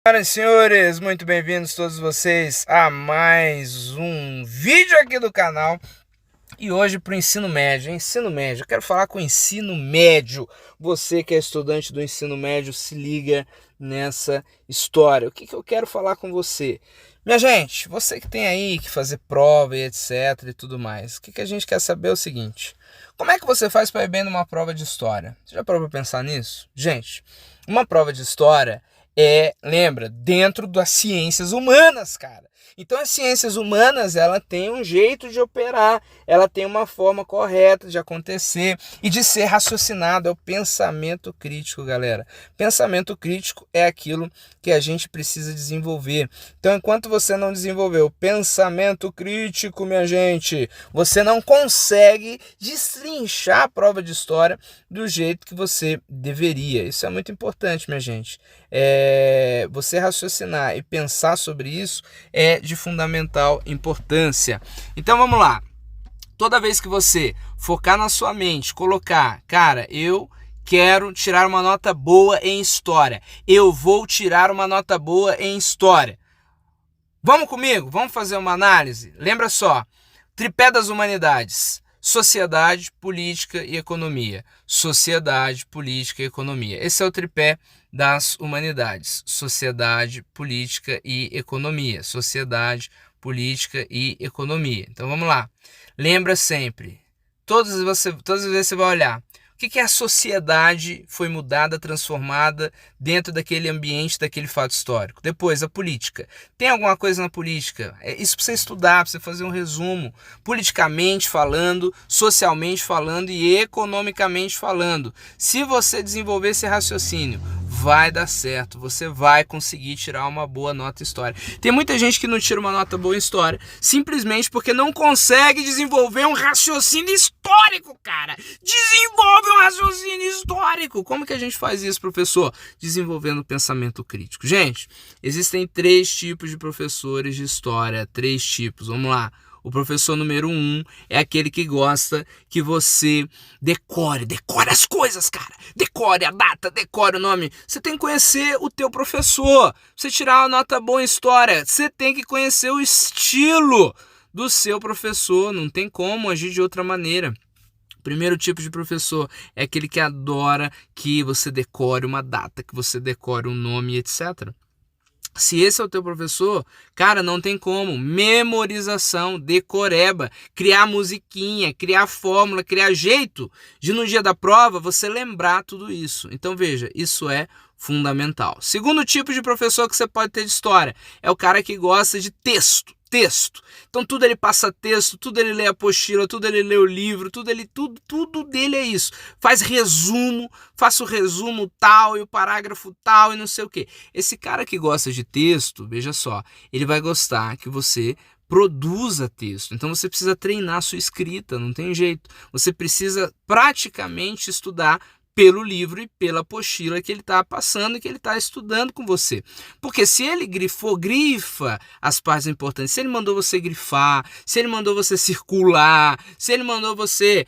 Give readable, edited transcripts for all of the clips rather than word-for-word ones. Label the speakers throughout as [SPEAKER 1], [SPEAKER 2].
[SPEAKER 1] Senhoras e senhores, muito bem-vindos todos vocês a mais um vídeo aqui do canal. E hoje para o ensino médio, eu quero falar com o ensino médio. Você que é estudante do ensino médio, se liga nessa história. O que eu quero falar com você? Minha gente, você que tem aí que fazer prova e etc e tudo mais, o que a gente quer saber é o seguinte: como é que você faz para ir bem numa prova de história? Você já parou para pensar nisso? Gente, uma prova de história lembra, dentro das ciências humanas, cara. Então as ciências humanas, ela tem um jeito de operar, ela tem uma forma correta de acontecer e de ser raciocinado. É o pensamento crítico, galera. Pensamento crítico é aquilo que a gente precisa desenvolver. Então, enquanto você não desenvolver o pensamento crítico, minha gente, você não consegue destrinchar a prova de história do jeito que você deveria. Isso é muito importante, minha gente. Você raciocinar e pensar sobre isso é de fundamental importância. Então vamos lá. Toda vez que você focar na sua mente, colocar, cara, eu quero tirar uma nota boa em história. Eu vou tirar uma nota boa em história. Vamos comigo? Vamos fazer uma análise? Lembra só, tripé das humanidades: sociedade, política e economia. Sociedade, política e economia. Esse é o tripé das humanidades: sociedade, política e economia. Sociedade, política e economia. Então vamos lá. Lembra sempre, todas as vezes você vai olhar o que a sociedade foi mudada, transformada dentro daquele ambiente, daquele fato histórico. Depois, a política. Tem alguma coisa na política? Isso para você estudar, para você fazer um resumo. Politicamente falando, socialmente falando e economicamente falando. Se você desenvolver esse raciocínio, vai dar certo. Você vai conseguir tirar uma boa nota em história. Tem muita gente que não tira uma nota boa em história simplesmente porque não consegue desenvolver um raciocínio histórico, cara. Desenvolve um raciocínio histórico. Como que a gente faz isso, professor? Desenvolvendo pensamento crítico. Gente, existem 3 tipos de professores de história. 3 tipos. Vamos lá. O professor número 1 é aquele que gosta que você decore as coisas, cara. Decore a data, decore o nome. Você tem que conhecer o teu professor. Você tirar uma nota boa em história, você tem que conhecer o estilo do seu professor. Não tem como agir de outra maneira. O primeiro tipo de professor é aquele que adora que você decore uma data, que você decore um nome, etc. Se esse é o teu professor, cara, não tem como. Memorização, decoreba, criar musiquinha, criar fórmula, criar jeito de no dia da prova você lembrar tudo isso. Então veja, isso é fundamental. Segundo tipo de professor que você pode ter de história é o cara que gosta de texto. Então tudo ele passa texto, tudo ele lê a apostila, tudo ele lê o livro, tudo dele é isso. Faz resumo, faça o resumo tal e o parágrafo tal e não sei o que. Esse cara que gosta de texto, veja só, ele vai gostar que você produza texto. Então você precisa treinar a sua escrita, não tem jeito. Você precisa praticamente estudar pelo livro e pela apostila que ele está passando e que ele está estudando com você. Porque se ele grifa as partes importantes, se ele mandou você grifar, se ele mandou você circular, se ele mandou você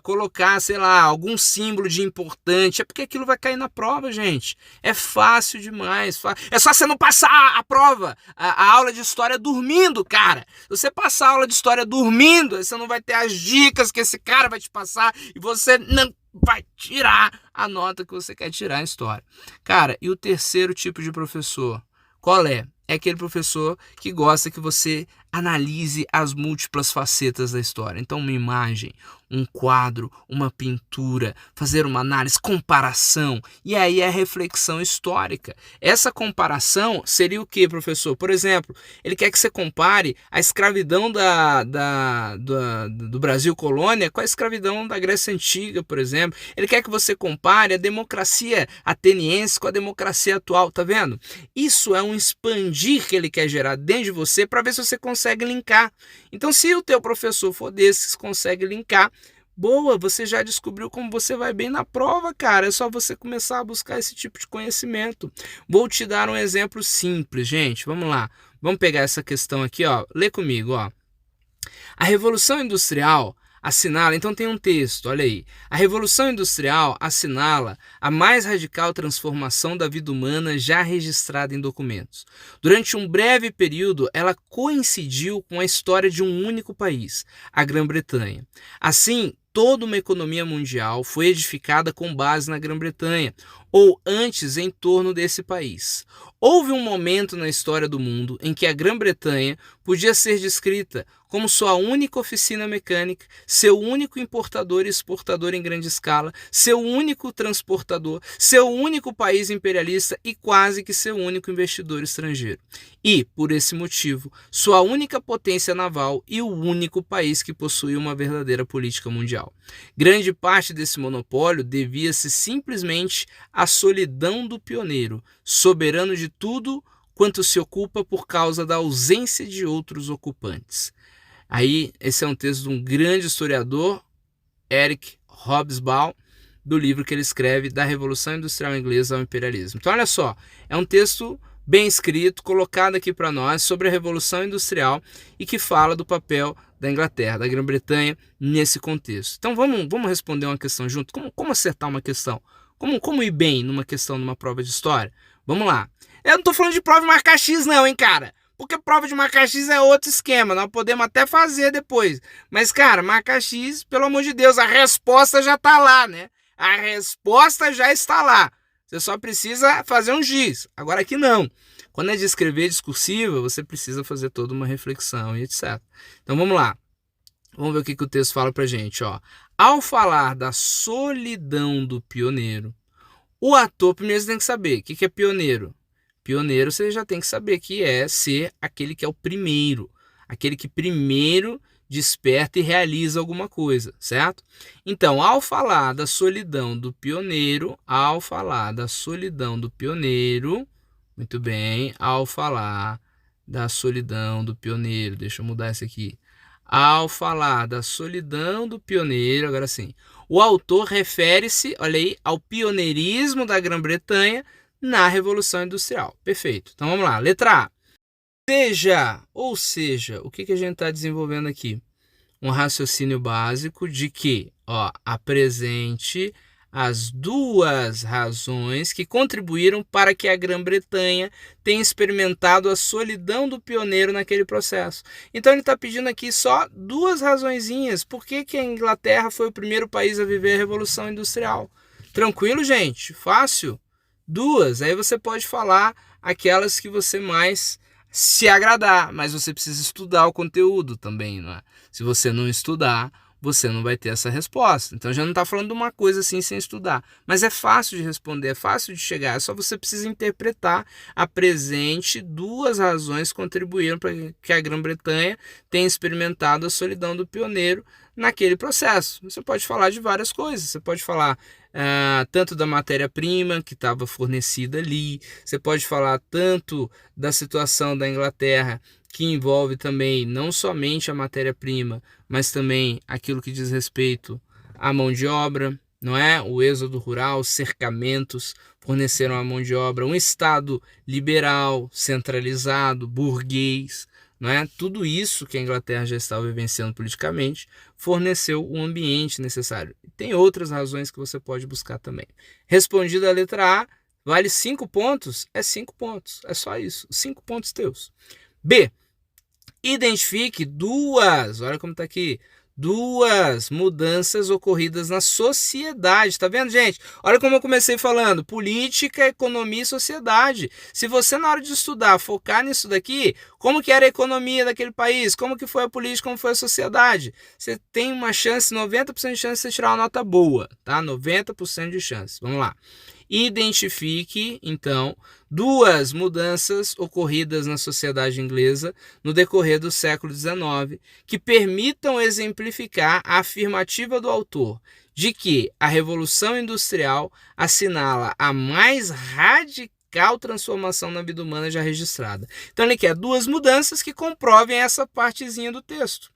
[SPEAKER 1] colocar, sei lá, algum símbolo de importante, é porque aquilo vai cair na prova, gente. É fácil demais. É só você não passar a prova, a aula de história dormindo, cara. Se você passar a aula de história dormindo, você não vai ter as dicas que esse cara vai te passar e você não vai tirar a nota que você quer tirar em história. Cara, e o terceiro tipo de professor, qual é? É aquele professor que gosta que você analise as múltiplas facetas da história. Então, uma imagem, um quadro, uma pintura, fazer uma análise, comparação. E aí a reflexão histórica. Essa comparação seria o que, professor? Por exemplo, ele quer que você compare a escravidão do Brasil colônia com a escravidão da Grécia Antiga, por exemplo. Ele quer que você compare a democracia ateniense com a democracia atual, tá vendo? Isso é um expandir que ele quer gerar dentro de você para ver se você consegue linkar. Então, se o teu professor for desses, consegue linkar, boa, você já descobriu como você vai bem na prova, cara. É só você começar a buscar esse tipo de conhecimento. Vou te dar um exemplo simples, gente. Vamos lá. Vamos pegar essa questão aqui, ó. Lê comigo, ó. A Revolução Industrial assinala, então tem um texto, olha aí. A Revolução Industrial assinala a mais radical transformação da vida humana já registrada em documentos. Durante um breve período, ela coincidiu com a história de um único país, a Grã-Bretanha. Assim, toda uma economia mundial foi edificada com base na Grã-Bretanha, ou antes em torno desse país. Houve um momento na história do mundo em que a Grã-Bretanha podia ser descrita como sua única oficina mecânica, seu único importador e exportador em grande escala, seu único transportador, seu único país imperialista e quase que seu único investidor estrangeiro. E, por esse motivo, sua única potência naval e o único país que possuía uma verdadeira política mundial. Grande parte desse monopólio devia-se simplesmente à solidão do pioneiro, soberano de tudo quanto se ocupa por causa da ausência de outros ocupantes. Aí, esse é um texto de um grande historiador, Eric Hobsbawm, do livro que ele escreve Da Revolução Industrial Inglesa ao Imperialismo. Então, olha só, é um texto bem escrito, colocado aqui para nós sobre a Revolução Industrial e que fala do papel da Inglaterra, da Grã-Bretanha, nesse contexto. Então, vamos responder uma questão junto. Como acertar uma questão? Como ir bem numa questão, numa prova de história? Vamos lá. Eu não estou falando de prova de marcar X não, hein, cara? Porque prova de marcar X é outro esquema, nós podemos até fazer depois. Mas, cara, marcar X, pelo amor de Deus, a resposta já está lá, né? A resposta já está lá. Você só precisa fazer um X. Agora aqui não. Quando é de escrever discursiva, você precisa fazer toda uma reflexão e etc. Então vamos lá. Vamos ver o que o texto fala pra gente. Ó. Ao falar da solidão do pioneiro, o ator primeiro você tem que saber o que é pioneiro. Pioneiro você já tem que saber que é ser aquele que é o primeiro, aquele que primeiro desperta e realiza alguma coisa, certo? Então, ao falar da solidão do pioneiro, muito bem, ao falar da solidão do pioneiro, deixa eu mudar isso aqui. Ao falar da solidão do pioneiro, agora sim, o autor refere-se, olha aí, ao pioneirismo da Grã-Bretanha na Revolução Industrial. Perfeito. Então vamos lá. Letra A. Ou seja, o que a gente está desenvolvendo aqui? Um raciocínio básico de que apresente as duas razões que contribuíram para que a Grã-Bretanha tenha experimentado a solidão do pioneiro naquele processo. Então ele está pedindo aqui só duas razõezinhas. Por que a Inglaterra foi o primeiro país a viver a Revolução Industrial? Tranquilo, gente? Fácil? Duas. Aí você pode falar aquelas que você mais se agradar, mas você precisa estudar o conteúdo também, não é? Se você não estudar, você não vai ter essa resposta. Então já não está falando de uma coisa assim sem estudar. Mas é fácil de responder, é fácil de chegar. É só você precisa interpretar a presente duas razões que contribuíram para que a Grã-Bretanha tenha experimentado a solidão do pioneiro naquele processo. Você pode falar de várias coisas. Você pode falar tanto da matéria-prima que estava fornecida ali. Você pode falar tanto da situação da Inglaterra, que envolve também não somente a matéria-prima, mas também aquilo que diz respeito à mão de obra, não é? O êxodo rural, cercamentos forneceram a mão de obra, um Estado liberal, centralizado, burguês, não é? Tudo isso que a Inglaterra já estava vivenciando politicamente forneceu o ambiente necessário. Tem outras razões que você pode buscar também. Respondida a letra A, vale 5 pontos? É 5 pontos, é só isso, 5 pontos teus. B. Identifique duas, olha como está aqui, duas mudanças ocorridas na sociedade. Tá vendo, gente? Olha como eu comecei falando, política, economia e sociedade. Se você na hora de estudar focar nisso daqui, como que era a economia daquele país, como que foi a política, como foi a sociedade, você tem uma chance, 90% de chance de você tirar uma nota boa, tá? 90% de chance. Vamos lá. Identifique, então, duas mudanças ocorridas na sociedade inglesa no decorrer do século XIX que permitam exemplificar a afirmativa do autor de que a Revolução Industrial assinala a mais radical transformação na vida humana já registrada. Então ele quer duas mudanças que comprovem essa partezinha do texto,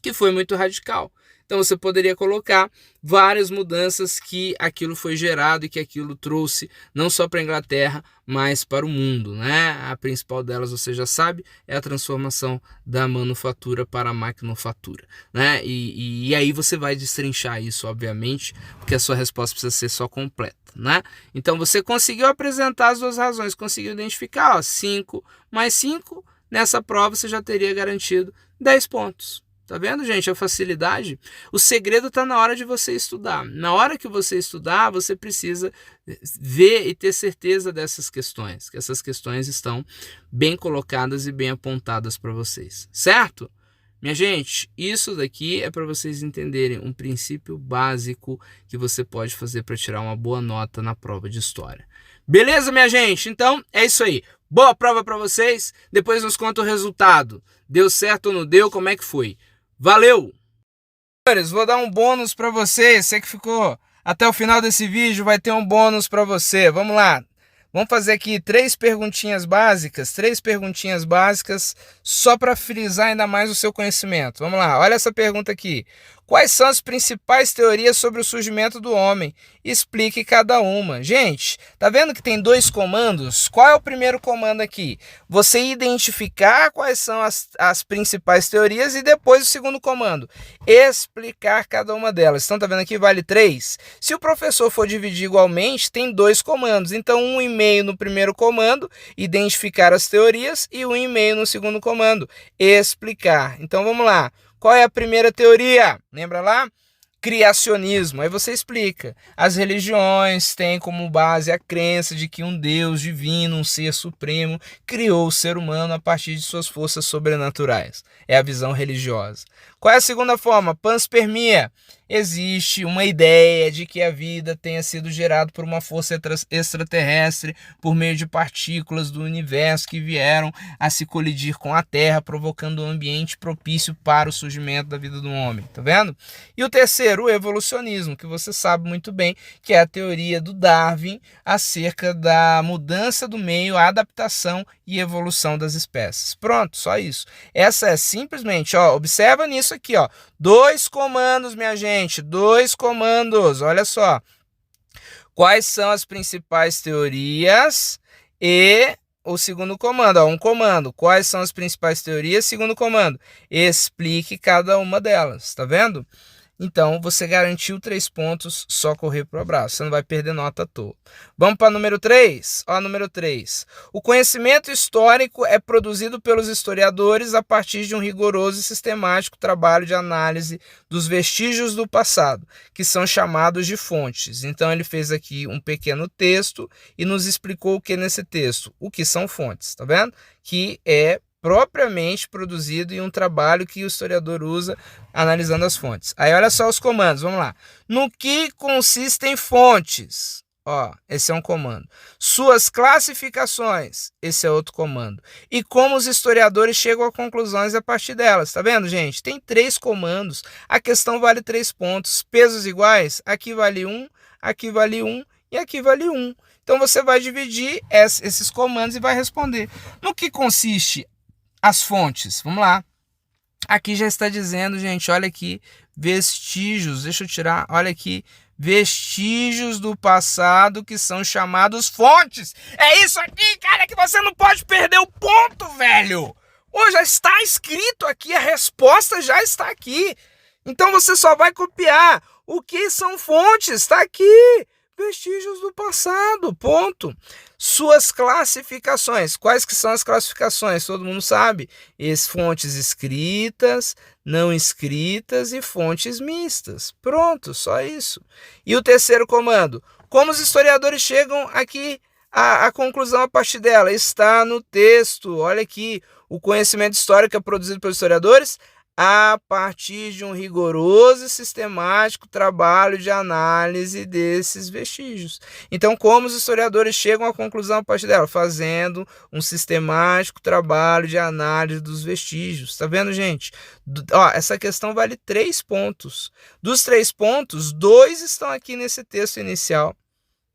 [SPEAKER 1] que foi muito radical. Então você poderia colocar várias mudanças que aquilo foi gerado e que aquilo trouxe não só para a Inglaterra, mas para o mundo, né? A principal delas, você já sabe, é a transformação da manufatura para a maquinofatura, né? E aí você vai destrinchar isso, obviamente, porque a sua resposta precisa ser só completa, né? Então você conseguiu apresentar as duas razões, conseguiu identificar, ó, 5 mais 5, nessa prova você já teria garantido 10 pontos. Tá vendo, gente, a facilidade? O segredo está na hora de você estudar. Na hora que você estudar, você precisa ver e ter certeza dessas questões, que essas questões estão bem colocadas e bem apontadas para vocês, certo? Minha gente, isso daqui é para vocês entenderem um princípio básico que você pode fazer para tirar uma boa nota na prova de história. Beleza, minha gente? Então, é isso aí. Boa prova para vocês. Depois nos conta o resultado. Deu certo ou não deu? Como é que foi? Valeu! Vou dar um bônus para você. Você que ficou até o final desse vídeo vai ter um bônus para você. Vamos lá. Vamos fazer aqui 3 perguntinhas básicas só para frisar ainda mais o seu conhecimento. Vamos lá, olha essa pergunta aqui. Quais são as principais teorias sobre o surgimento do homem? Explique cada uma. Gente, tá vendo que tem 2 comandos? Qual é o primeiro comando aqui? Você identificar quais são as principais teorias e depois o segundo comando, explicar cada uma delas. Então tá vendo aqui, vale 3. Se o professor for dividir igualmente, tem 2 comandos. Então 1,5 no primeiro comando, identificar as teorias, e 1,5 no segundo comando, explicar. Então vamos lá. Qual é a primeira teoria? Lembra lá? Criacionismo. Aí você explica. As religiões têm como base a crença de que um Deus divino, um ser supremo, criou o ser humano a partir de suas forças sobrenaturais. É a visão religiosa. Qual é a segunda forma? Panspermia. Existe uma ideia de que a vida tenha sido gerada por uma força extraterrestre por meio de partículas do universo que vieram a se colidir com a Terra, provocando um ambiente propício para o surgimento da vida do homem. Tá vendo? E o terceiro, o evolucionismo, que você sabe muito bem, que é a teoria do Darwin acerca da mudança do meio, a adaptação e evolução das espécies. Pronto, só isso. Essa é simplesmente, ó, observa nisso aqui, ó, 2 comandos, minha gente, 2 comandos, olha só. Quais são as principais teorias e o segundo comando, ó, um comando. Quais são as principais teorias? Segundo comando, explique cada uma delas, tá vendo? Então, você garantiu 3 pontos, só correr para o abraço. Você não vai perder nota à toa. Vamos para número 3? Ó, número 3. O conhecimento histórico é produzido pelos historiadores a partir de um rigoroso e sistemático trabalho de análise dos vestígios do passado, que são chamados de fontes. Então, ele fez aqui um pequeno texto e nos explicou o que nesse texto. O que são fontes, tá vendo? Que é propriamente produzido em um trabalho que o historiador usa analisando as fontes. Aí olha só os comandos, vamos lá. No que consistem fontes? Ó, esse é um comando. Suas classificações, esse é outro comando. E como os historiadores chegam a conclusões a partir delas. Tá vendo, gente? Tem 3 comandos. A questão vale 3 pontos. Pesos iguais? Aqui vale 1, aqui vale 1 e aqui vale 1. Então você vai dividir esses comandos e vai responder. No que consiste as fontes? Vamos lá. Aqui já está dizendo, gente, olha aqui, vestígios, deixa eu tirar, olha aqui, vestígios do passado que são chamados fontes. É isso aqui, cara, que você não pode perder o ponto, velho. Ô, já está escrito aqui, a resposta já está aqui. Então você só vai copiar. O que são fontes? Está aqui. Vestígios do passado, ponto. Suas classificações. Quais que são as classificações? Todo mundo sabe. Fontes escritas, não escritas e fontes mistas. Pronto, só isso. E o terceiro comando. Como os historiadores chegam aqui à conclusão a partir dela? Está no texto. Olha aqui. O conhecimento histórico é produzido pelos historiadores a partir de um rigoroso e sistemático trabalho de análise desses vestígios. Então, como os historiadores chegam à conclusão a partir dela? Fazendo um sistemático trabalho de análise dos vestígios. Tá vendo, gente? Ó, essa questão vale 3 pontos. Dos 3 pontos, 2 estão aqui nesse texto inicial.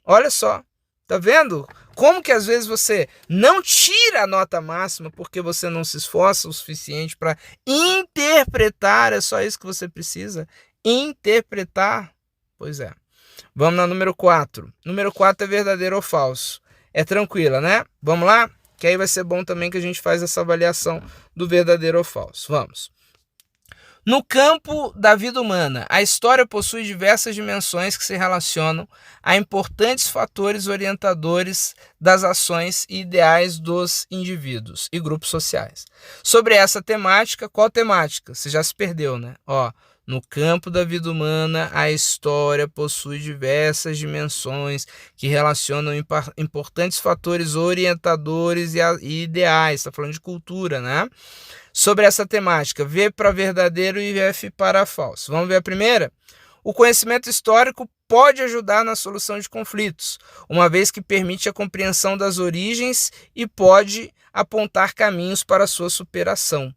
[SPEAKER 1] Olha só. Tá vendo? Como que às vezes você não tira a nota máxima porque você não se esforça o suficiente para interpretar, é só isso que você precisa, interpretar? Pois é. Vamos na número 4. Número 4 é verdadeiro ou falso. É tranquila, né? Vamos lá? Que aí vai ser bom também que a gente faz essa avaliação do verdadeiro ou falso. Vamos. No campo da vida humana, a história possui diversas dimensões que se relacionam a importantes fatores orientadores das ações e ideais dos indivíduos e grupos sociais. Sobre essa temática, qual temática? Você já se perdeu, né? No campo da vida humana, a história possui diversas dimensões que relacionam importantes fatores orientadores e ideais. Está falando de cultura, né? Sobre essa temática, V para verdadeiro e F para falso. Vamos ver a primeira? O conhecimento histórico pode ajudar na solução de conflitos, uma vez que permite a compreensão das origens e pode apontar caminhos para a sua superação.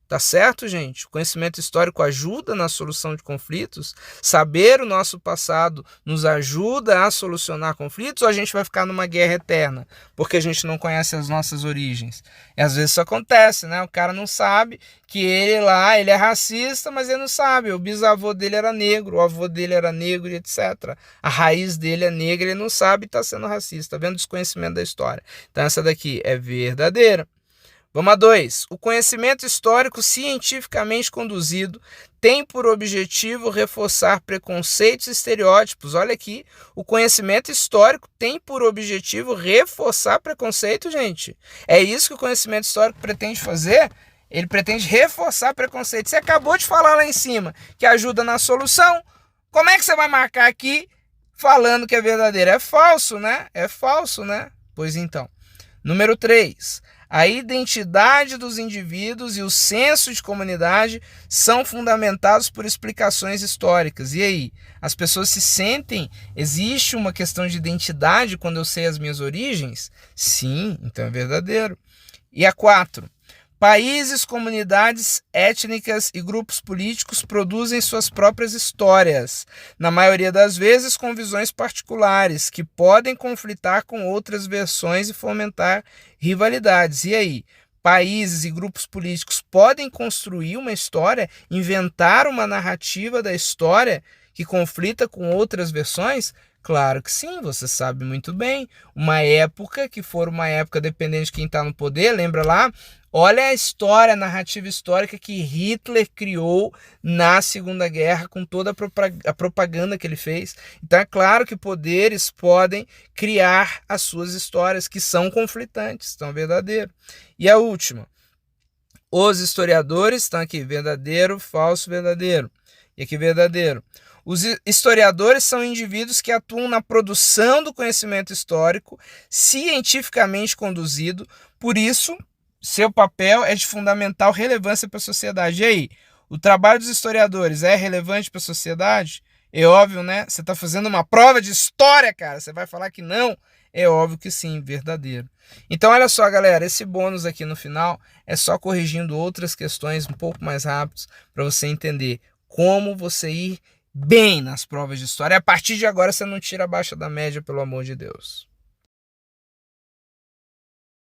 [SPEAKER 1] Tá certo, gente? O conhecimento histórico ajuda na solução de conflitos? Saber o nosso passado nos ajuda a solucionar conflitos ou a gente vai ficar numa guerra eterna porque a gente não conhece as nossas origens? E às vezes isso acontece, né? O cara não sabe que ele é racista, mas ele não sabe. O bisavô dele era negro, o avô dele era negro e etc. A raiz dele é negra, ele não sabe e está sendo racista. Tá vendo? Desconhecimento da história. Então essa daqui é verdadeira. Vamos a 2. O conhecimento histórico cientificamente conduzido tem por objetivo reforçar preconceitos e estereótipos. Olha aqui, o conhecimento histórico tem por objetivo reforçar preconceito, gente. É isso que o conhecimento histórico pretende fazer? Ele pretende reforçar preconceito. Você acabou de falar lá em cima que ajuda na solução. Como é que você vai marcar aqui falando que é verdadeiro? É falso, né? É falso, né? Pois então. Número 3. A identidade dos indivíduos e o senso de comunidade são fundamentados por explicações históricas. E aí? As pessoas se sentem... Existe uma questão de identidade quando eu sei as minhas origens? Sim, então é verdadeiro. E a 4. Países, comunidades étnicas e grupos políticos produzem suas próprias histórias, na maioria das vezes com visões particulares, que podem conflitar com outras versões e fomentar rivalidades. E aí? Países e grupos políticos podem construir uma história, inventar uma narrativa da história que conflita com outras versões? Claro que sim, você sabe muito bem. Uma época que for uma época dependente de quem está no poder, lembra lá? Olha a história, a narrativa histórica que Hitler criou na Segunda Guerra com toda a propaganda que ele fez. Então é claro que poderes podem criar as suas histórias que são conflitantes, então é verdadeiro. E a última, os historiadores, estão aqui, verdadeiro, falso, verdadeiro. E aqui verdadeiro. Os historiadores são indivíduos que atuam na produção do conhecimento histórico cientificamente conduzido, por isso seu papel é de fundamental relevância para a sociedade. E aí, o trabalho dos historiadores é relevante para a sociedade? É óbvio, né? Você está fazendo uma prova de história, cara. Você vai falar que não? É óbvio que sim, verdadeiro. Então, olha só, galera. Esse bônus aqui no final é só corrigindo outras questões um pouco mais rápidos para você entender como você ir bem nas provas de história. A partir de agora, você não tira abaixo da média, pelo amor de Deus.